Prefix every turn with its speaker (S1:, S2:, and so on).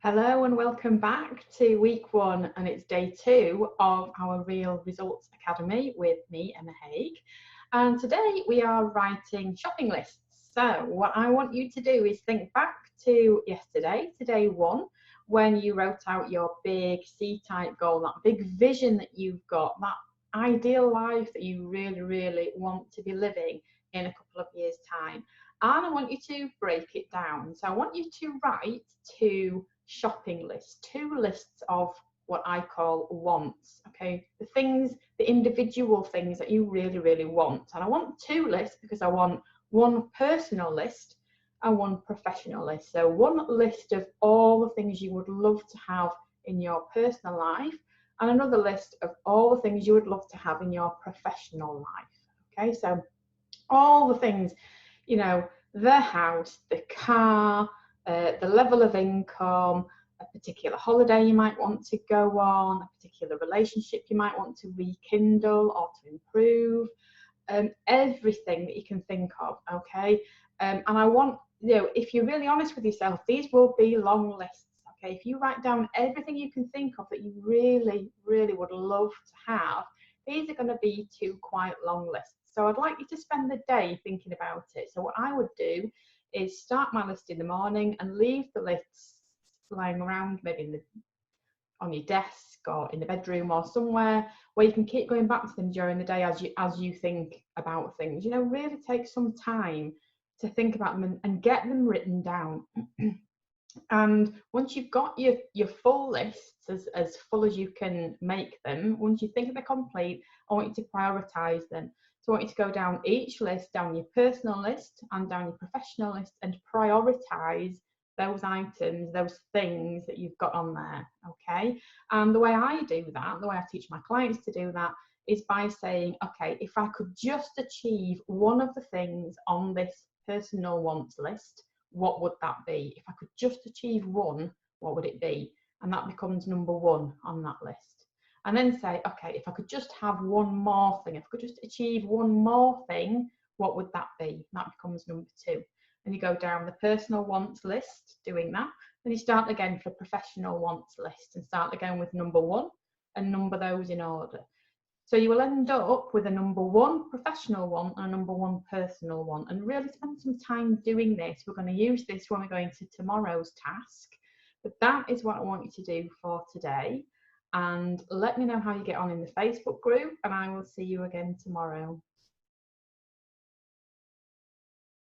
S1: Hello and welcome back to week 1, and it's day 2 of our Real Results Academy with me, Emma Hague. And today we are writing shopping lists. So what I want you to do is think back to yesterday, to day 1, when you wrote out your big C-type goal, that big vision that you've got, that ideal life that you really want to be living in a couple of years' time. And I want you to break it down. So I want you to write 2 shopping lists, 2 lists of what I call wants, okay? The individual things that you really want. And I want 2 lists because I want one personal list and one professional list. So one list of all the things you would love to have in your personal life, and another list of all the things you would love to have in your professional life. Okay, so all the things, you know, the house, the car, the level of income, a particular holiday you might want to go on, a particular relationship you might want to rekindle or to improve, everything that you can think of, okay? And I want, if you're really honest with yourself, these will be long lists, okay? If you write down everything you can think of that you really would love to have, these are going to be 2 quite long lists. So I'd like you to spend the day thinking about it. So what I would do is start my list in the morning and leave the lists lying around, maybe on your desk or in the bedroom or somewhere where you can keep going back to them during the day as you think about things. Really take some time to think about them and get them written down. And once you've got your full lists, as full as you can make them, once you think they're complete, I want you to prioritize them. So I want you to go down each list, down your personal list and down your professional list, and prioritize those items, those things that you've got on there, okay? And the way I do that, the way I teach my clients to do that, is by saying, okay, if I could just achieve one of the things on this personal wants list, what would that be? If I could just achieve one, what would it be? And that becomes number 1 on that list. And then say, okay, if I could just have one more thing, if I could just achieve one more thing, what would that be? That becomes number 2. And you go down the personal wants list doing that. Then you start again for professional wants list and start again with number 1 and number those in order. So you will end up with a number 1 professional one and a number 1 personal one, and really spend some time doing this. We're going to use this when we're going to tomorrow's task, but that is what I want you to do for today. And let me know how you get on in the Facebook group, and I will see you again tomorrow.